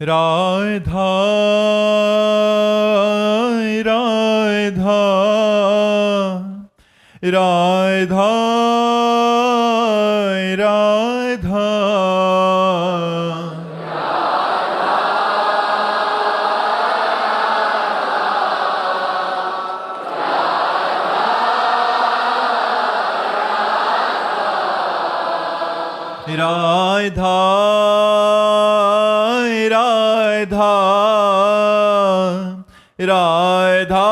राधा राधा राधा राधा राधा राधा राधा राधा राधा राधा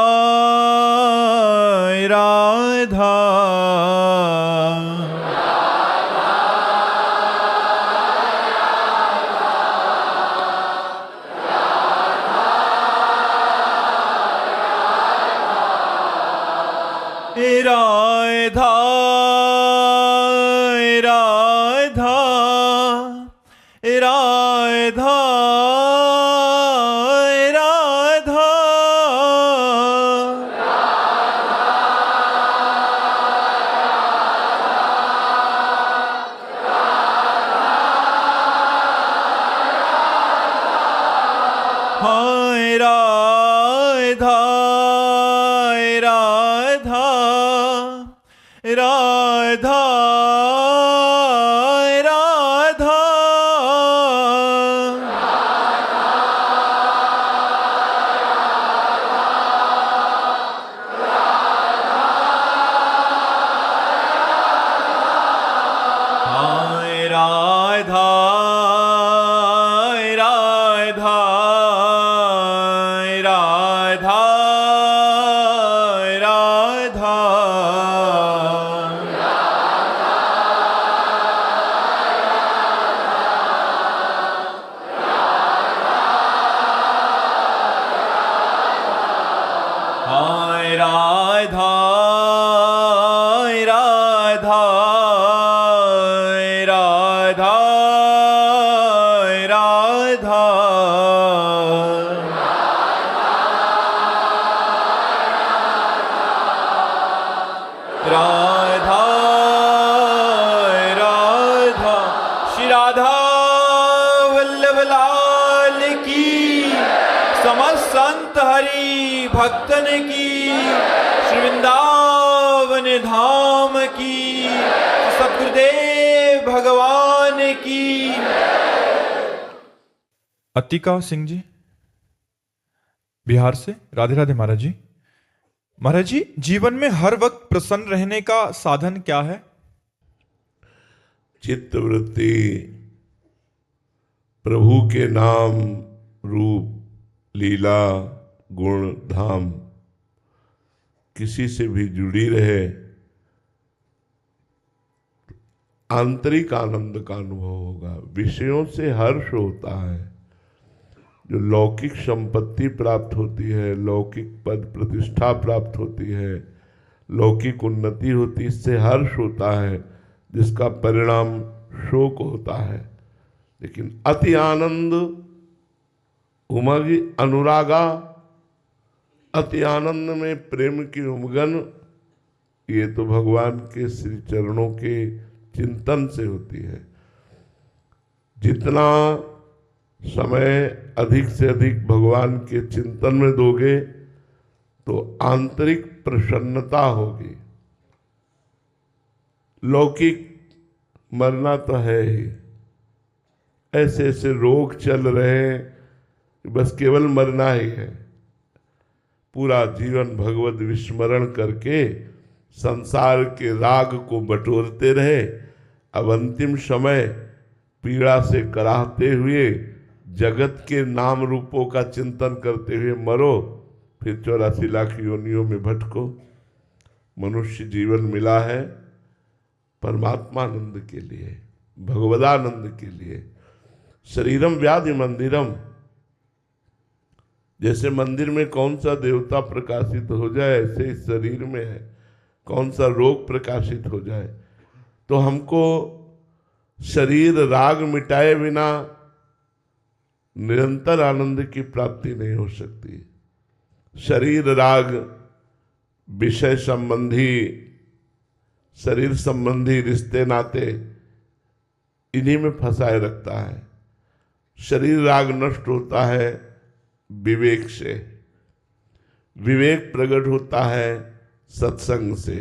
राधा राधा हाय राधा राधा राधा राधा हाय राधा राधा राधा राधा हाय राधा राधा राधा राधा राधा राधा श्री राधा वल्लभ लाल की, समस्त संत हरि भक्तन की, श्री वृंदावन धाम की, सतगुरुदेव भगवान की। अतिका सिंह जी बिहार से, राधे राधे महाराज जी। महाराज जी, जीवन में हर वक्त प्रसन्न रहने का साधन क्या है? चित्तवृत्ति, प्रभु के नाम, रूप, लीला, गुण, धाम किसी से भी जुड़ी रहे, आंतरिक आनंद का अनुभव होगा। विषयों से हर्ष होता है, जो लौकिक संपत्ति प्राप्त होती है, लौकिक पद प्रतिष्ठा प्राप्त होती है, लौकिक उन्नति होती, इससे हर्ष होता है, जिसका परिणाम शोक होता है। लेकिन अति आनंद, उमग अनुरागा, अति आनंद में प्रेम की उमगन, ये तो भगवान के श्री चरणों के चिंतन से होती है। जितना समय अधिक से अधिक भगवान के चिंतन में दोगे तो आंतरिक प्रसन्नता होगी। लौकिक मरना तो है ही, ऐसे ऐसे रोग चल रहे हैं, बस केवल मरना ही है। पूरा जीवन भगवत विस्मरण करके संसार के राग को बटोरते रहे, अब अंतिम समय पीड़ा से कराहते हुए जगत के नाम रूपों का चिंतन करते हुए मरो, फिर 84 लाख योनियों में भटको। मनुष्य जीवन मिला है परमात्मानंद के लिए, भगवदानंद के लिए। शरीरम व्याधि मंदिरम, जैसे मंदिर में कौन सा देवता प्रकाशित हो जाए, ऐसे इस शरीर में है कौन सा रोग प्रकाशित हो जाए। तो हमको शरीर राग मिटाए बिना निरंतर आनंद की प्राप्ति नहीं हो सकती। शरीर राग विषय संबंधी, शरीर संबंधी रिश्ते नाते, इन्हीं में फंसाए रखता है। शरीर राग नष्ट होता है विवेक से, विवेक प्रकट होता है सत्संग से,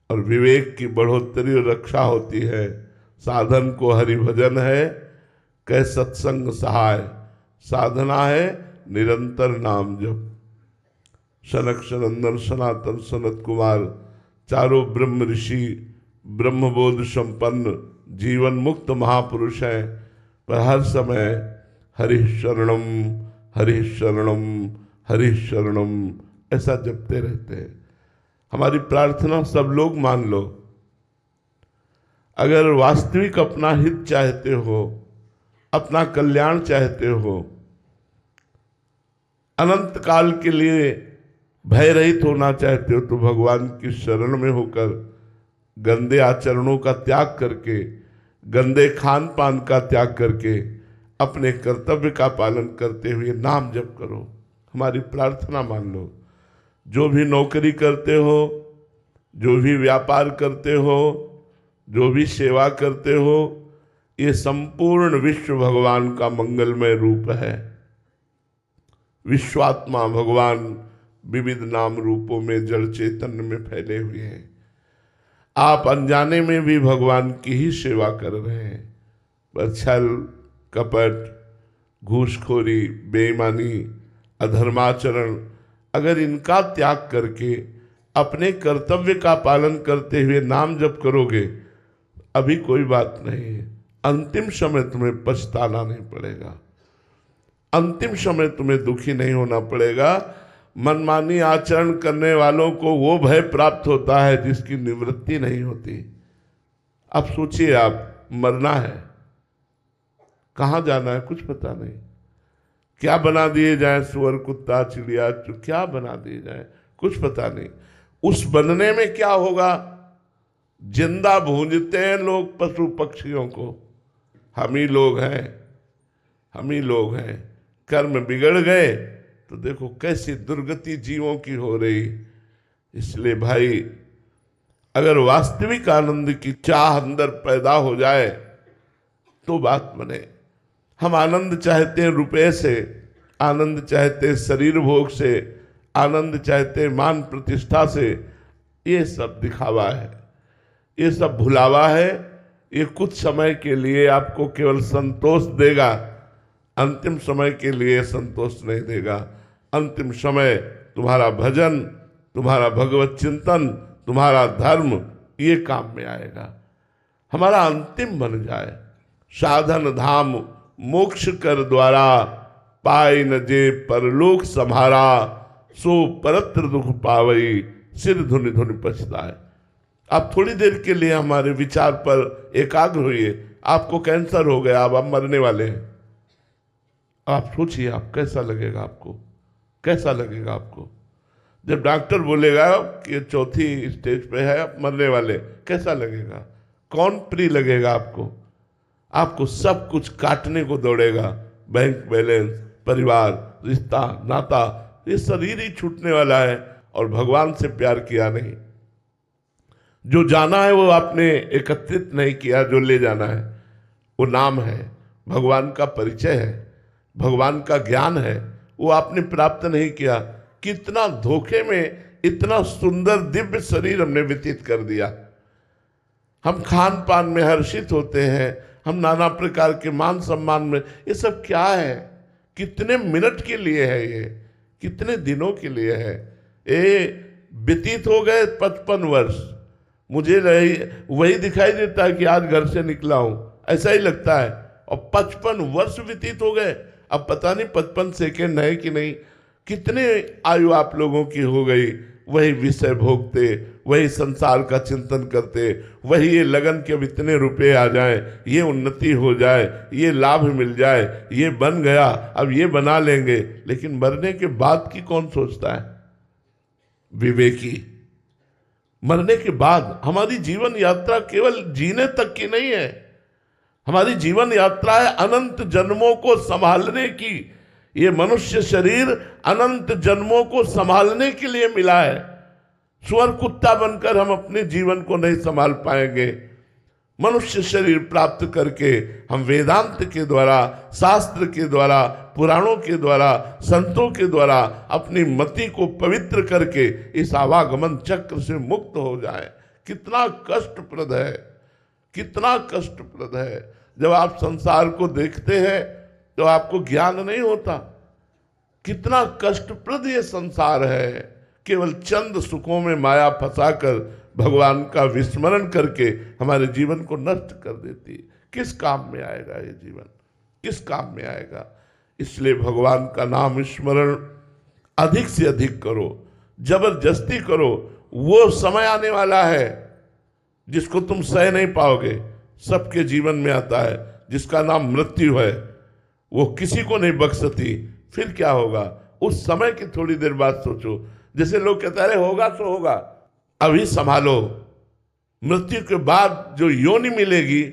और विवेक की बढ़ोतरी और रक्षा होती है साधन को हरिभजन है कै सत्संग सहाय, साधना है निरंतर नाम जप। सनक सनंदन सनातन सनत कुमार चारों ब्रह्म ऋषि ब्रह्मबोध संपन्न जीवन मुक्त महापुरुष हैं, पर हर समय हरि शरणम हरि शरणम हरि शरणम ऐसा जपते रहते हैं। हमारी प्रार्थना सब लोग मान लो, अगर वास्तविक अपना हित चाहते हो, अपना कल्याण चाहते हो, अनंत काल के लिए भय रहित होना चाहते हो, तो भगवान की शरण में होकर गंदे आचरणों का त्याग करके, गंदे खान पान का त्याग करके अपने कर्तव्य का पालन करते हुए नाम जप करो। हमारी प्रार्थना मान लो। जो भी नौकरी करते हो, जो भी व्यापार करते हो, जो भी सेवा करते हो, ये संपूर्ण विश्व भगवान का मंगलमय रूप है। विश्वात्मा भगवान विविध नाम रूपों में जड़ चैतन्य में फैले हुए हैं। आप अनजाने में भी भगवान की ही सेवा कर रहे हैं, पर छल कपट घूसखोरी बेईमानी अधर्माचरण अगर इनका त्याग करके अपने कर्तव्य का पालन करते हुए नाम जप करोगे, अभी कोई बात नहीं है, अंतिम समय तुम्हें पछताना नहीं पड़ेगा, अंतिम समय तुम्हें दुखी नहीं होना पड़ेगा। मनमानी आचरण करने वालों को वो भय प्राप्त होता है जिसकी निवृत्ति नहीं होती। अब सोचिए, आप मरना है, कहाँ जाना है कुछ पता नहीं, क्या बना दिए जाए, सुअर कुत्ता चिड़िया क्या बना दिए जाए कुछ पता नहीं। उस बनने में क्या होगा, जिंदा भूंजते हैं लोग पशु पक्षियों को, हम ही लोग हैं, हम ही लोग हैं। कर्म बिगड़ गए तो देखो कैसी दुर्गति जीवों की हो रही। इसलिए भाई, अगर वास्तविक आनंद की चाह अंदर पैदा हो जाए तो बात बने। हम आनंद चाहते हैं रुपए से, आनंद चाहते हैं शरीर भोग से, आनंद चाहते हैं मान प्रतिष्ठा से। ये सब दिखावा है, ये सब भुलावा है। ये कुछ समय के लिए आपको केवल संतोष देगा, अंतिम समय के लिए संतोष नहीं देगा। अंतिम समय तुम्हारा भजन, तुम्हारा भगवत चिंतन, तुम्हारा धर्म, ये काम में आएगा। हमारा अंतिम बन जाए साधन धाम मोक्ष कर द्वारा, पाए न जे परलोक सम्हारा, सो परत्र दुख पावई, सिर धुनि धुनि पछताए। आप थोड़ी देर के लिए हमारे विचार पर एकाग्र होइए। आपको कैंसर हो गया, अब आप मरने वाले हैं। आप सोचिए, आप कैसा लगेगा, आपको कैसा लगेगा आपको जब डॉक्टर बोलेगा कि चौथी स्टेज पे है, आप मरने वाले, कैसा लगेगा? कौन प्रिय लगेगा आपको? आपको सब कुछ काटने को दौड़ेगा, बैंक बैलेंस, परिवार, रिश्ता, नाता, ये शरीर ही छूटने वाला है और भगवान से प्यार किया नहीं। जो जाना है वो आपने एकत्रित नहीं किया, जो ले जाना है वो नाम है, भगवान का परिचय है, भगवान का ज्ञान है, वो आपने प्राप्त नहीं किया। कितना धोखे में इतना सुंदर दिव्य शरीर हमने व्यतीत कर दिया। हम खान पान में हर्षित होते हैं, हम नाना प्रकार के मान सम्मान में, ये सब क्या है? कितने मिनट के लिए है ये, कितने दिनों के लिए है? ये व्यतीत हो गए 55 वर्ष। मुझे वही दिखाई देता है कि आज घर से निकला हूं, ऐसा ही लगता है। और 55 वर्ष व्यतीत हो गए। अब पता नहीं 55 सेकेंड है कि नहीं। कितने आयु आप लोगों की हो गई, वही विषय भोगते, वही संसार का चिंतन करते, वही ये लगन के अब इतने रुपए आ जाए, ये उन्नति हो जाए, ये लाभ मिल जाए, ये बन गया, अब ये बना लेंगे। लेकिन मरने के बाद की कौन सोचता है? विवेकी। मरने के बाद हमारी जीवन यात्रा केवल जीने तक की नहीं है, हमारी जीवन यात्रा है अनंत जन्मों को संभालने की। ये मनुष्य शरीर अनंत जन्मों को संभालने के लिए मिला है। सुअर कुत्ता बनकर हम अपने जीवन को नहीं संभाल पाएंगे। मनुष्य शरीर प्राप्त करके हम वेदांत के द्वारा, शास्त्र के द्वारा, पुराणों के द्वारा, संतों के द्वारा अपनी मति को पवित्र करके इस आवागमन चक्र से मुक्त हो जाए। कितना कष्टप्रद है, कितना कष्टप्रद है। जब आप संसार को देखते हैं तो आपको ज्ञान नहीं होता कितना कष्टप्रद ये संसार है। केवल चंद सुखों में माया फंसाकर भगवान का विस्मरण करके हमारे जीवन को नष्ट कर देती है। किस काम में आएगा ये जीवन, किस काम में आएगा? इसलिए भगवान का नाम स्मरण अधिक से अधिक करो, जबरदस्ती करो। वो समय आने वाला है जिसको तुम सह नहीं पाओगे। सबके जीवन में आता है, जिसका नाम मृत्यु है, वो किसी को नहीं बख्शती। फिर क्या होगा? उस समय की थोड़ी देर बाद सोचो। जैसे लोग कहते हैं होगा तो होगा, अभी संभालो। मृत्यु के बाद जो योनि मिलेगी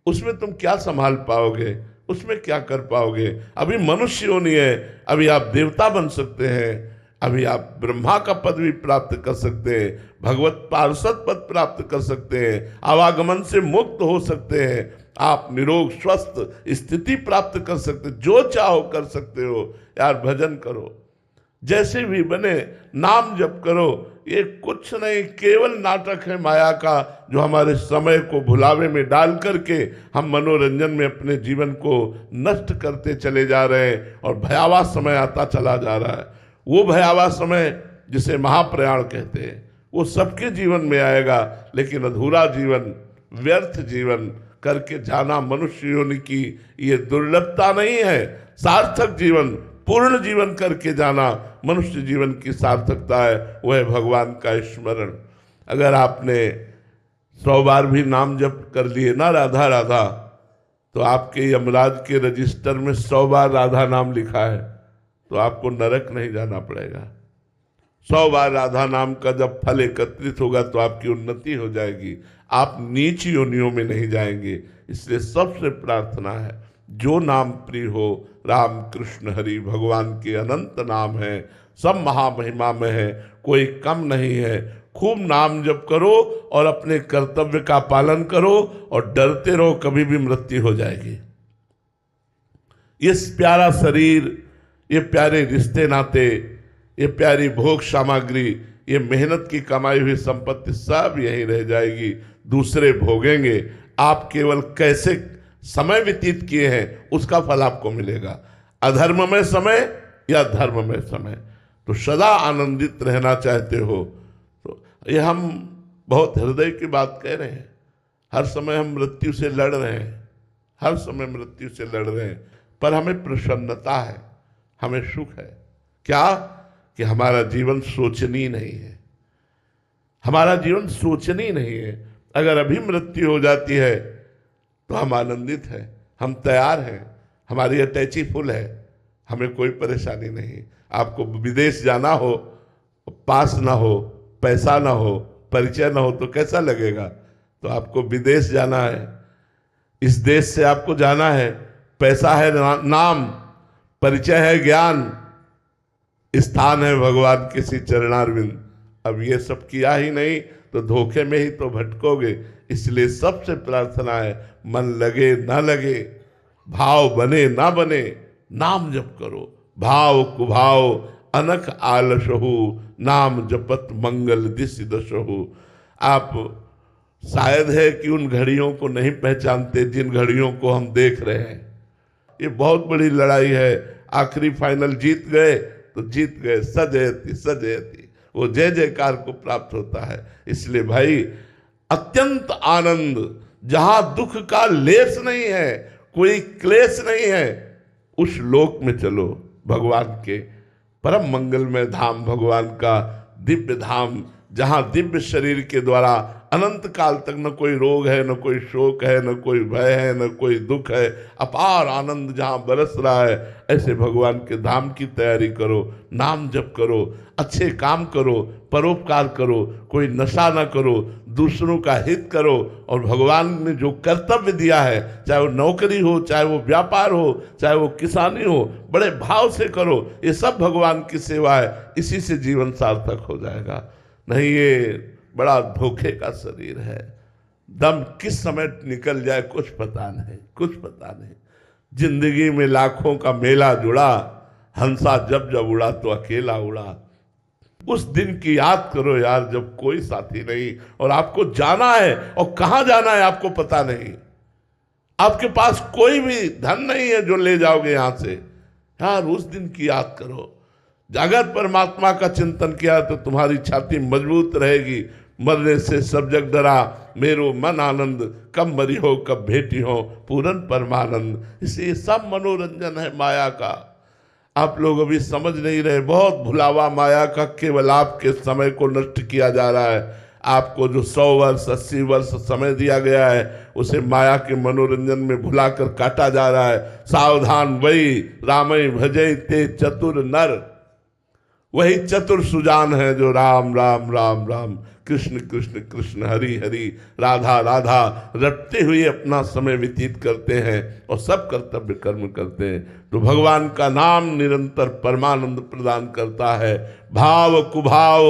उसमें तुम क्या संभाल पाओगे, उसमें क्या कर पाओगे? अभी मनुष्य योनि है, अभी आप देवता बन सकते हैं, अभी आप ब्रह्मा का पद भी प्राप्त कर सकते हैं, भगवत पार्षद पद प्राप्त कर सकते हैं, आवागमन से मुक्त हो सकते हैं, आप निरोग स्वस्थ स्थिति प्राप्त कर सकते, जो चाहो कर सकते हो। यार भजन करो, जैसे भी बने नाम जप करो। ये कुछ नहीं, केवल नाटक है माया का, जो हमारे समय को भुलावे में डाल करके हम मनोरंजन में अपने जीवन को नष्ट करते चले जा रहे हैं और भयावह समय आता चला जा रहा है। वो भयावह समय जिसे महाप्रयाण कहते हैं वो सबके जीवन में आएगा, लेकिन अधूरा जीवन, व्यर्थ जीवन करके जाना मनुष्य योनि की ये दुर्लभता नहीं है। सार्थक जीवन, पूर्ण जीवन करके जाना मनुष्य जीवन की सार्थकता है। वह है भगवान का स्मरण। अगर आपने 100 बार भी नाम जप कर लिए ना राधा राधा, तो आपके यमराज के रजिस्टर में 100 बार राधा नाम लिखा है, तो आपको नरक नहीं जाना पड़ेगा। 100 बार राधा नाम का जब फल एकत्रित होगा तो आपकी उन्नति हो जाएगी, आप नीच योनियों में नहीं जाएंगे। इसलिए सबसे प्रार्थना है, जो नाम प्रिय हो, राम कृष्ण हरि भगवान के अनंत नाम है, सब महामहिमा में है, कोई कम नहीं है। खूब नाम जप करो और अपने कर्तव्य का पालन करो और डरते रहो, कभी भी मृत्यु हो जाएगी। ये प्यारा शरीर, ये प्यारे रिश्ते नाते, ये प्यारी भोग सामग्री, ये मेहनत की कमाई हुई संपत्ति सब यहीं रह जाएगी, दूसरे भोगेंगे। आप केवल कैसे समय व्यतीत किए हैं उसका फल आपको मिलेगा, अधर्म में समय या धर्म में समय। तो सदा आनंदित रहना चाहते हो तो ये हम बहुत हृदय की बात कह रहे हैं। हर समय हम मृत्यु से लड़ रहे हैं, हर समय मृत्यु से लड़ रहे हैं, पर हमें प्रसन्नता है, हमें सुख है। क्या? कि हमारा जीवन सोचनीय नहीं है, हमारा जीवन सोचनीय नहीं है। अगर अभी मृत्यु हो जाती है तो हम आनंदित हैं, हम तैयार हैं, हमारी अटैची फुल है, हमें कोई परेशानी नहीं। आपको विदेश जाना हो, पास ना हो, पैसा ना हो, परिचय ना हो तो कैसा लगेगा? तो आपको विदेश जाना है, इस देश से आपको जाना है, पैसा है नाम, परिचय है ज्ञान, स्थान है भगवान किसी चरणारविंद। अब ये सब किया ही नहीं तो धोखे में ही तो भटकोगे। इसलिए सबसे प्रार्थना है, मन लगे ना लगे, भाव बने ना बने, नाम जप करो। भाव कुभाव अनक आलसहु, नाम जपत मंगल दिस दशहु। आप शायद है कि उन घड़ियों को नहीं पहचानते जिन घड़ियों को हम देख रहे हैं। ये बहुत बड़ी लड़ाई है, आखिरी फाइनल जीत गए तो जीत गए, सजयति सजयति, वो जय जयकार को प्राप्त होता है। इसलिए भाई अत्यंत आनंद, जहां दुख का लेस नहीं है, कोई क्लेश नहीं है, उस लोक में चलो, भगवान के परम मंगलमय धाम, भगवान का दिव्य धाम, जहां दिव्य शरीर के द्वारा अनंत काल तक न कोई रोग है, न कोई शोक है, न कोई भय है, न कोई दुख है, अपार आनंद जहां बरस रहा है, ऐसे भगवान के धाम की तैयारी करो, नाम जप करो, अच्छे काम करो, परोपकार करो, कोई नशा ना करो, दूसरों का हित करो और भगवान ने जो कर्तव्य दिया है, चाहे वो नौकरी हो, चाहे वो व्यापार हो, चाहे वो किसानी हो, बड़े भाव से करो। ये सब भगवान की सेवा है, इसी से जीवन सार्थक हो जाएगा। नहीं ये बड़ा धोखे का शरीर है, दम किस समय निकल जाए कुछ पता नहीं, कुछ पता नहीं। जिंदगी में लाखों का मेला जुड़ा, हंसा जब जब उड़ा तो अकेला उड़ा। उस दिन की याद करो यार जब कोई साथी नहीं और आपको जाना है, और कहां जाना है आपको पता नहीं। आपके पास कोई भी धन नहीं है जो ले जाओगे यहां से। यार उस दिन की याद करो। अगर परमात्मा का चिंतन किया तो तुम्हारी छाती मजबूत रहेगी। मरने से सब जग डरा, मेरो मन आनंद, कब मरी हो कब भेटी हो पूरन परमानंद। इसलिए सब मनोरंजन है माया का। आप लोग अभी समझ नहीं रहे, बहुत भुलावा माया का। केवल आपके समय को नष्ट किया जा रहा है। आपको जो 100 वर्ष 80 वर्ष समय दिया गया है उसे माया के मनोरंजन में भुलाकर काटा जा रहा है। सावधान वही रामई भजई ते चतुर नर, वही चतुर सुजान है जो राम राम राम राम, कृष्ण कृष्ण कृष्ण हरि हरि, राधा राधा रटते हुए अपना समय व्यतीत करते हैं और सब कर्तव्य कर्म करते हैं। तो भगवान का नाम निरंतर परमानंद प्रदान करता है। भाव कुभाव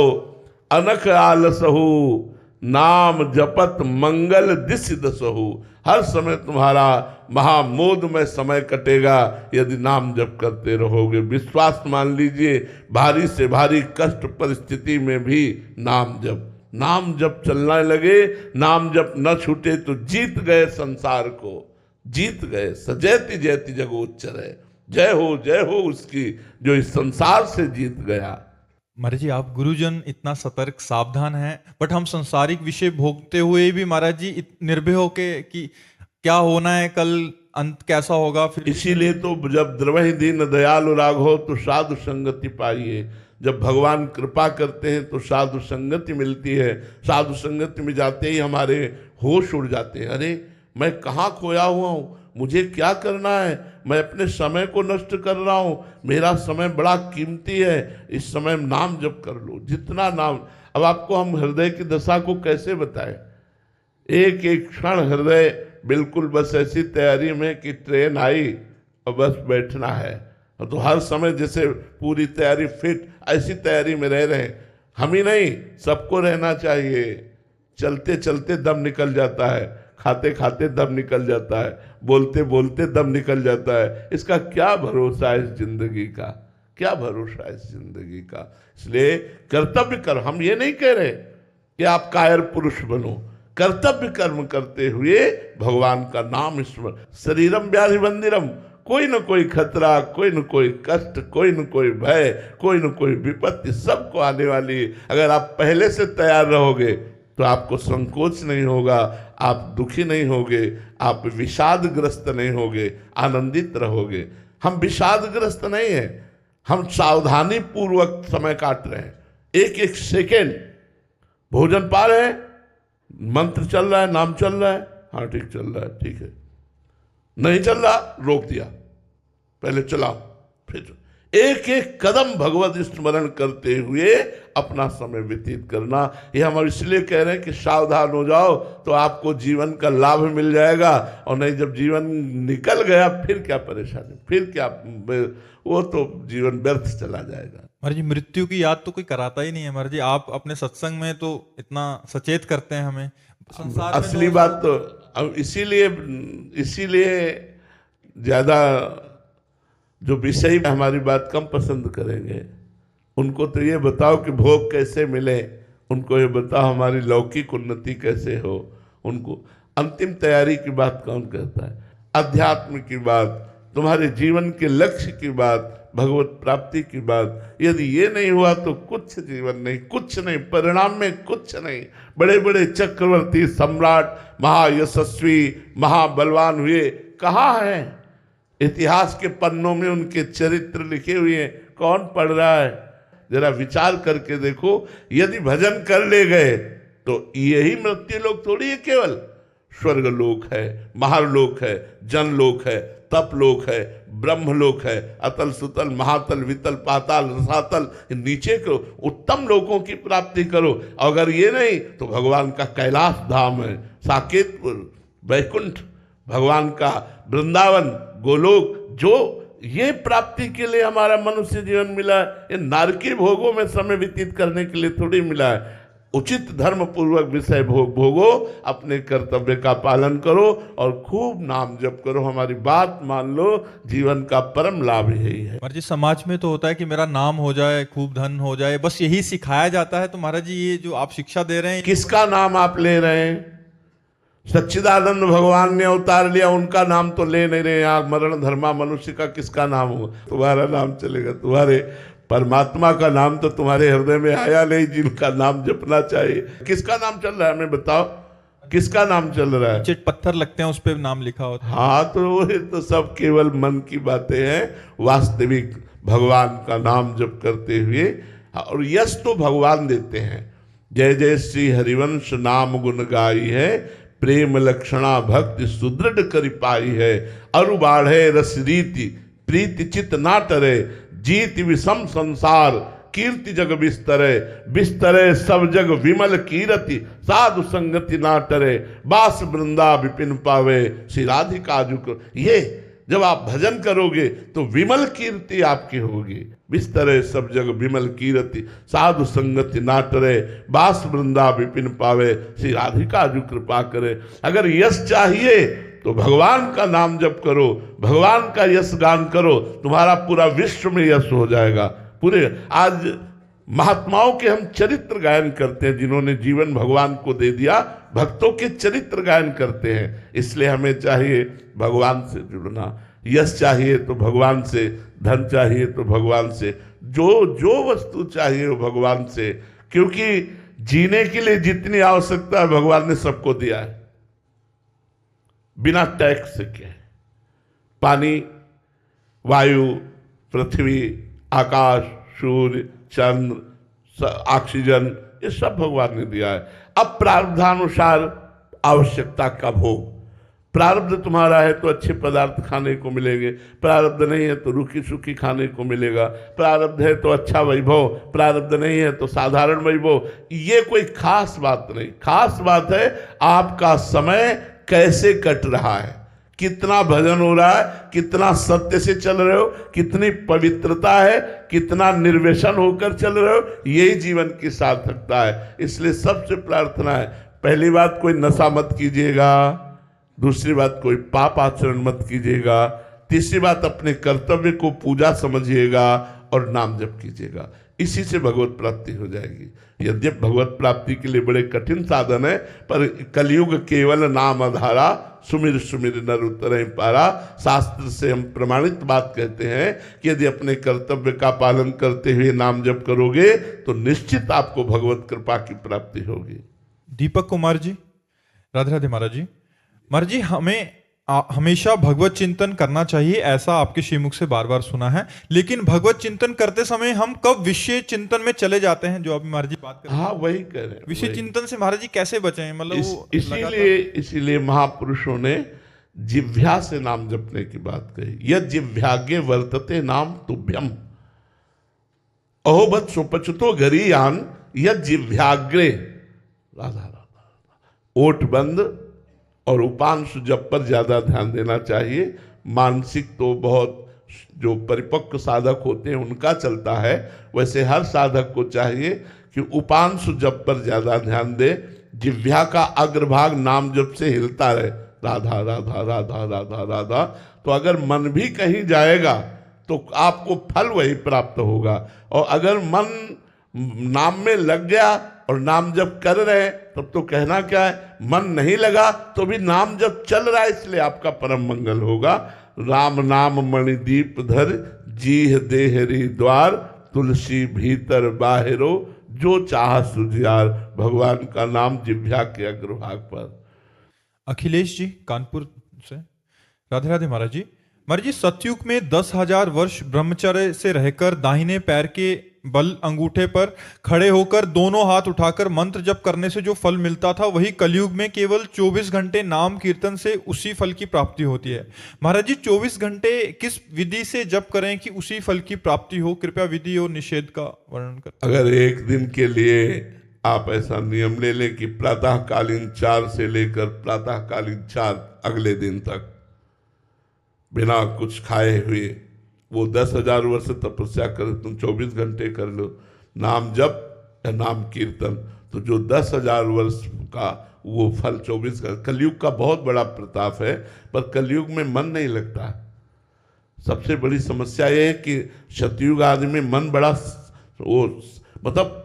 अनख आलसहु, नाम जपत मंगल दिस दसहु। हर समय तुम्हारा महामोद में समय कटेगा यदि नाम जप करते रहोगे। विश्वास मान लीजिए, भारी से भारी कष्ट परिस्थिति में भी नाम जप, नाम जप चलने लगे, नाम जप न छूटे तो जीत गए संसार को, जीत गए। सजैति जयति जगोच्चर है, जय हो उसकी जो इस संसार से जीत गया। महाराज जी, आप गुरुजन इतना सतर्क सावधान हैं, बट हम संसारिक विषय भोगते हुए भी महाराज जी निर्भय होके कि क्या होना है कल, अंत कैसा होगा। फिर इसीलिए तो जब द्रवहि दीन दयालु राघव तो साधु संगति पाइए। जब भगवान कृपा करते हैं तो साधु संगति मिलती है। साधु संगति में जाते ही हमारे होश उड़ जाते हैं। अरे मैं कहाँ खोया हुआ हूँ, मुझे क्या करना है, मैं अपने समय को नष्ट कर रहा हूँ, मेरा समय बड़ा कीमती है, इस समय नाम जप कर लो जितना नाम। अब आपको हम हृदय की दशा को कैसे बताएं। एक एक क्षण हृदय बिल्कुल बस ऐसी तैयारी में कि ट्रेन आई और बस बैठना है। तो हर समय जैसे पूरी तैयारी फिट, ऐसी तैयारी में रह रहे हैं। हम ही नहीं, सबको रहना चाहिए। चलते चलते दम निकल जाता है, खाते खाते दम निकल जाता है, बोलते बोलते दम निकल जाता है। इसका क्या भरोसा है इस जिंदगी का, क्या भरोसा है इस जिंदगी का। इसलिए कर्तव्य कर्म, हम ये नहीं कह रहे कि आप कायर पुरुष बनो, कर्तव्य कर्म करते हुए भगवान का नाम स्मरण। शरीरम व्याधि बंदिरम, कोई न कोई खतरा, कोई न कोई कष्ट, कोई न कोई भय, कोई न कोई विपत्ति सबको आने वाली। अगर आप पहले से तैयार रहोगे तो आपको संकोच नहीं होगा, आप दुखी नहीं होगे, आप विषादग्रस्त नहीं होगे, आनंदित रहोगे। हम विषादग्रस्त नहीं हैं, हम सावधानी पूर्वक समय काट रहे हैं। एक एक सेकेंड भोजन पा रहे हैं, मंत्र चल रहा है, नाम चल रहा है, हाँ ठीक चल रहा है, ठीक है, नहीं चल रहा रोक दिया, पहले चलाओ फिर। एक एक कदम भगवत स्मरण करते हुए अपना समय व्यतीत करना। यह हम इसलिए कह रहे हैं कि सावधान हो जाओ तो आपको जीवन का लाभ मिल जाएगा, और नहीं जब जीवन निकल गया फिर क्या परेशानी, फिर क्या, वो तो जीवन व्यर्थ चला जाएगा। महाराज जी, मृत्यु की याद तो कोई कराता ही नहीं है। महाराज जी, आप अपने सत्संग में तो इतना सचेत करते हैं हमें। संसार में असली बात तो अब इसीलिए ज्यादा जो विषय हमारी बात कम पसंद करेंगे, उनको तो ये बताओ कि भोग कैसे मिले, उनको ये बताओ हमारी लौकिक उन्नति कैसे हो। उनको अंतिम तैयारी की बात कौन कहता है, अध्यात्म की बात, तुम्हारे जीवन के लक्ष्य की बात, भगवत प्राप्ति की बात। यदि ये नहीं हुआ तो कुछ जीवन नहीं, कुछ नहीं, परिणाम में कुछ नहीं। बड़े बड़े चक्रवर्ती सम्राट महायशस्वी महाबलवान हुए, कहाँ हैं? इतिहास के पन्नों में उनके चरित्र लिखे हुए हैं, कौन पढ़ रहा है? जरा विचार करके देखो। यदि भजन कर ले गए तो यही मृत्यु लोक थोड़ी है, केवल स्वर्ग लोक है, महालोक है, जनलोक है, तप लोक है, ब्रह्मलोक है, अतल सुतल महातल वितल पाताल रसातल, नीचे को उत्तम लोकों की प्राप्ति करो। अगर ये नहीं तो भगवान का कैलाश धाम है, साकेतपुर, वैकुंठ, भगवान का वृंदावन, गोलोक, जो ये प्राप्ति के लिए हमारा मनुष्य जीवन मिला है। ये नारकीय भोगों में समय व्यतीत करने के लिए थोड़ी मिला है। उचित धर्म पूर्वक विषय भोगो, अपने कर्तव्य का पालन करो और खूब नाम जप करो। हमारी बात मान लो, जीवन का परम लाभ यही है। महाराज जी समाज में तो होता है कि मेरा नाम हो जाए, खूब धन हो जाए, बस यही सिखाया जाता है। तो महाराज जी ये जो आप शिक्षा दे रहे हैं, किसका नाम आप ले रहे हैं? सच्चिदानंद भगवान ने अवतार लिया, उनका नाम तो ले नहीं रहे। आप मरण धर्मा मनुष्य का किसका नाम होगा? तुम्हारा नाम चलेगा। तुम्हारे परमात्मा का नाम तो तुम्हारे हृदय में आया नहीं, जिनका नाम जपना चाहिए। किसका नाम चल रहा है हमें बताओ, किसका नाम चल रहा है? चिट पत्थर लगते हैं, उस पर नाम लिखा होता है। हाँ, तो ये तो सब केवल मन की बातें हैं। वास्तविक भगवान का नाम जप करते हुए, और यश तो भगवान देते हैं। जय जय श्री हरिवंश नाम गुण गाई है, प्रेम लक्षणा भक्ति सुदृढ़ करि पाई है। अरु बाढ़े रस रीति प्रीति चित ना टरे, जीत विषम संसार कीर्ति जग बिस्तरे। बिस्तरे सब जग विमल कीरति, साधु संगति ना टरे। बास वृंदा विपिन पावे, श्री राधिका जुक। ये जब आप भजन करोगे तो विमल कीर्ति आपकी होगी। बिस्तरे सब जग विमल कीर्ति, साधु संगति ना टरे। बास वृंदा विपिन पावे, श्री राधिका जु कृपा करे। अगर यश चाहिए तो भगवान का नाम जप करो, भगवान का यश गान करो, तुम्हारा पूरा विश्व में यश हो जाएगा। पूरे आज महात्माओं के हम चरित्र गायन करते हैं, जिन्होंने जीवन भगवान को दे दिया, भक्तों के चरित्र गायन करते हैं। इसलिए हमें चाहिए भगवान से जुड़ना। यश चाहिए तो भगवान से, धन चाहिए तो भगवान से, जो वस्तु चाहिए वो भगवान से। क्योंकि जीने के लिए जितनी आवश्यकता है भगवान ने सबको दिया है, बिना टैक्स के। पानी, वायु, पृथ्वी, आकाश, सूर्य, चंद्र, ऑक्सीजन, ये सब भगवान ने दिया है। अब प्रारब्धानुसार आवश्यकता का भोग। प्रारब्ध तुम्हारा है तो अच्छे पदार्थ खाने को मिलेंगे, प्रारब्ध नहीं है तो रूखी सूखी खाने को मिलेगा। प्रारब्ध है तो अच्छा वैभव, प्रारब्ध नहीं है तो साधारण वैभव। ये कोई खास बात नहीं। खास बात है आपका समय कैसे कट रहा है, कितना भजन हो रहा है, कितना सत्य से चल रहे हो, कितनी पवित्रता है, कितना निर्व्यसन होकर चल रहे हो। यही जीवन की सार्थकता है। इसलिए सबसे प्रार्थना है, पहली बात कोई नशा मत कीजिएगा, दूसरी बात कोई पाप आचरण मत कीजिएगा, तीसरी बात अपने कर्तव्य को पूजा समझिएगा और नाम जप कीजिएगा। इसी से भगवत प्राप्ति हो जाएगी। यद्यप भगवत प्राप्ति के लिए बड़े कठिन साधन है, पर कलयुग केवल नाम आधारा, सुमिर सुमिर नर उतरे पारा। शास्त्र से हम प्रमाणित बात कहते हैं कि यदि अपने कर्तव्य का पालन करते हुए नाम जप करोगे तो निश्चित आपको भगवत कृपा की प्राप्ति होगी। दीपक कुमार जी, राधे राधे महाराज जी। महाराज जी, हमें हमेशा भगवत चिंतन करना चाहिए, ऐसा आपके श्रीमुख से बार बार सुना है। लेकिन भगवत चिंतन करते समय हम कब विषय चिंतन में चले जाते हैं, जो अभी महाराज जी बात कर रहे हैं? हाँ, वही कह रहे हैं। विषय चिंतन से महाराज जी कैसे बचें? मतलब इसीलिए महापुरुषों ने जिह्वा से नाम जपने की बात कही। यद जिह्वाग्ये वर्तते नाम तुभ्यम, अहोबत सुपचुतो गरीयान यद जिह्वाग्रे। राधा राधा। ओठ बंद और उपांशु जप पर ज्यादा ध्यान देना चाहिए। मानसिक तो बहुत जो परिपक्व साधक होते हैं उनका चलता है, वैसे हर साधक को चाहिए कि उपांशु जप पर ज्यादा ध्यान दे। जिह्वा का अग्रभाग नाम जप से हिलता रहे, राधा राधा राधा राधा राधा। तो अगर मन भी कहीं जाएगा तो आपको फल वही प्राप्त होगा। और अगर मन नाम में लग गया और नाम जप कर रहे हैं तब तो कहना क्या है, मन नहीं लगा तो भी नाम जप चल रहा है, इसलिए आपका परम मंगल होगा। राम नाम मणिदीप धर, जीह देहरी द्वार, तुलसी भीतर बाहिरो, जो चाह सुजियार। भगवान का नाम जिह्वा के अग्रभाग पर। अखिलेश जी कानपुर से, राधे राधे महाराज जी। महाराज जी, सतयुग में 10,000 वर्ष ब्रह्मचर्य से रहकर दाहिने पैर के बल अंगूठे पर खड़े होकर दोनों हाथ उठाकर मंत्र जप करने से जो फल मिलता था, वही कलयुग में केवल 24 घंटे नाम कीर्तन से उसी फल की प्राप्ति होती है। महाराज जी, 24 घंटे किस विधि से जप करें कि उसी फल की प्राप्ति हो? कृपया विधि और निषेध का वर्णन करें। अगर एक दिन के लिए आप ऐसा नियम ले लें कि प्रातःकालीन 4 से लेकर प्रातःकालीन 4 अगले दिन तक बिना कुछ खाए हुए, वो 10,000 वर्ष तपस्या करे, तुम 24 घंटे कर लो नाम जप या नाम कीर्तन, तो जो 10,000 वर्ष का वो फल 24 का, कलयुग का बहुत बड़ा प्रताप है, पर कलयुग में मन नहीं लगता। सबसे बड़ी समस्या ये है कि सतयुग आदि में मन बड़ा वो मतलब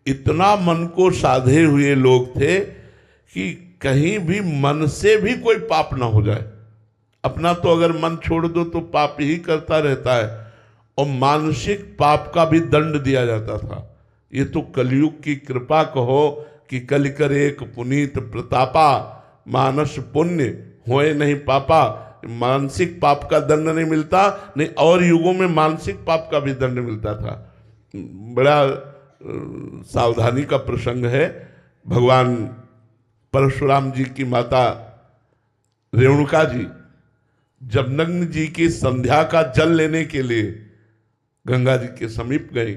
इतना मन को साधे हुए लोग थे कि कहीं भी मन से भी कोई पाप ना हो जाए। अपना तो अगर मन छोड़ दो तो पाप ही करता रहता है, और मानसिक पाप का भी दंड दिया जाता था। ये तो कलयुग की कृपा कहो कि कल करे एक पुनीत प्रतापा, मानस पुण्य होए नहीं पापा। मानसिक पाप का दंड नहीं मिलता, नहीं और युगों में मानसिक पाप का भी दंड मिलता था। बड़ा सावधानी का प्रसंग है। भगवान परशुराम जी की माता रेणुका जी जब नग्न जी की संध्या का जल लेने के लिए गंगा जी के समीप गई,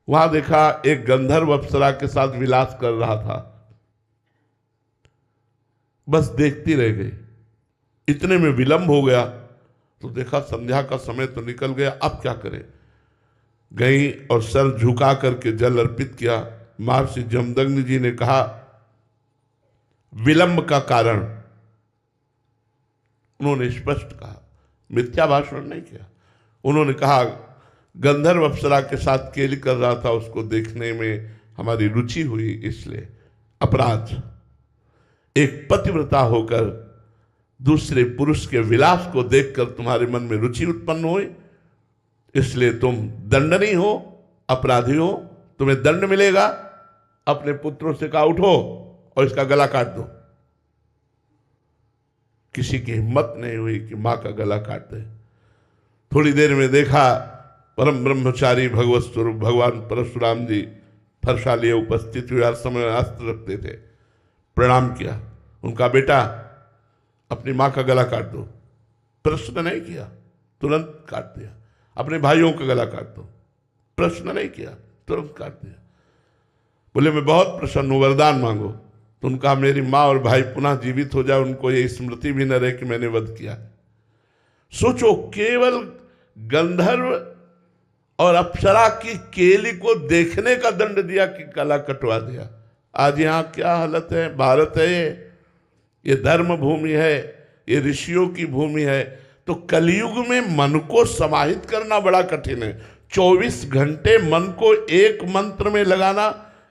वहां देखा एक गंधर्व अप्सरा के साथ विलास कर रहा था। बस देखती रह गई। इतने में विलंब हो गया तो देखा संध्या का समय तो निकल गया, अब क्या करें। गई और सर झुका करके जल अर्पित किया। महर्षि जमदग्नि जी ने कहा विलंब का कारण, उन्होंने स्पष्ट कहा, मिथ्या भाषण नहीं किया। उन्होंने कहा गंधर्व अप्सरा के साथ केली कर रहा था, उसको देखने में हमारी रुचि हुई, इसलिए अपराध। एक पतिव्रता होकर दूसरे पुरुष के विलास को देखकर तुम्हारे मन में रुचि उत्पन्न हुई, इसलिए तुम दंडनीय हो, अपराधी हो, तुम्हें दंड मिलेगा। अपने पुत्रों से कहा उठो और इसका गला काट दो। किसी की हिम्मत नहीं हुई कि मां का गला काट दे। थोड़ी देर में देखा परम ब्रह्मचारी भगवत स्वरूप भगवान परशुराम जी फरसालिए उपस्थित हुए, हर समय अस्त्र रखते थे। प्रणाम किया, उनका बेटा अपनी मां का गला काट दो। प्रश्न नहीं किया, तुरंत काट दिया। अपने भाइयों का गला काट दो, प्रश्न नहीं किया, तुरंत काट दिया। बोले मैं बहुत प्रसन्न हूं, वरदान मांगो। तो उनका मेरी माँ और भाई पुनः जीवित हो जाए, उनको ये स्मृति भी न रहे कि मैंने वध किया। सोचो, केवल गंधर्व और अप्सरा की केली को देखने का दंड दिया कि गला कटवा दिया। आज यहाँ क्या हालत है। भारत है ये धर्म भूमि है, ये ऋषियों की भूमि है। तो कलयुग में मन को समाहित करना बड़ा कठिन है। 24 घंटे मन को एक मंत्र में लगाना,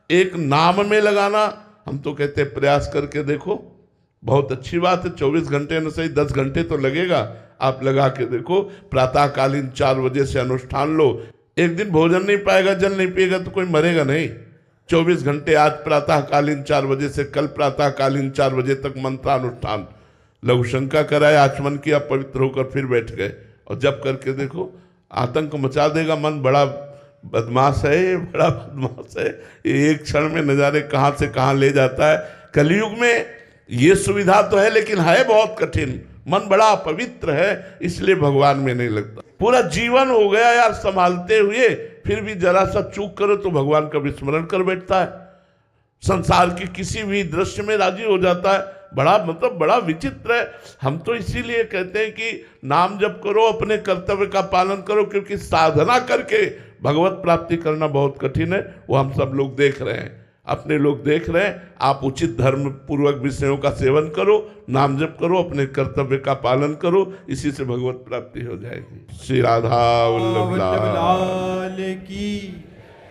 एक नाम में लगाना। हम तो कहते हैं प्रयास करके देखो, बहुत अच्छी बात है। 24 घंटे न सही 10 घंटे तो लगेगा, आप लगा के देखो। प्रातःकालीन 4 बजे से अनुष्ठान लो। एक दिन भोजन नहीं पाएगा, जल नहीं पिएगा तो कोई मरेगा नहीं। 24 घंटे आज प्रातःकालीन 4 बजे से कल प्रातःकालीन 4 बजे तक मंत्रानुष्ठान। लघु शंका कराए, आचमन किया, पवित्र होकर फिर बैठ गए और जब करके देखो, आतंक मचा देगा। मन बड़ा बदमाश है, ये बड़ा बदमाश है। ये एक क्षण में नजारे कहाँ से कहाँ ले जाता है। कलयुग में ये सुविधा तो है, लेकिन है बहुत कठिन। मन बड़ा पवित्र है, इसलिए भगवान में नहीं लगता। पूरा जीवन हो गया यार संभालते हुए, फिर भी जरा सा चूक करो तो भगवान का विस्मरण कर बैठता है। संसार के किसी भी दृश्य में राजी हो जाता है। बड़ा मतलब बड़ा विचित्र है। हम तो इसीलिए कहते हैं कि नाम जप करो, अपने कर्तव्य का पालन करो, क्योंकि साधना करके भगवत प्राप्ति करना बहुत कठिन है। वो हम सब लोग देख रहे हैं, अपने लोग देख रहे हैं। आप उचित धर्म पूर्वक विषयों का सेवन करो, नाम जप करो, अपने कर्तव्य का पालन करो, इसी से भगवत प्राप्ति हो जाएगी। श्री राधा वल्लभ लाल की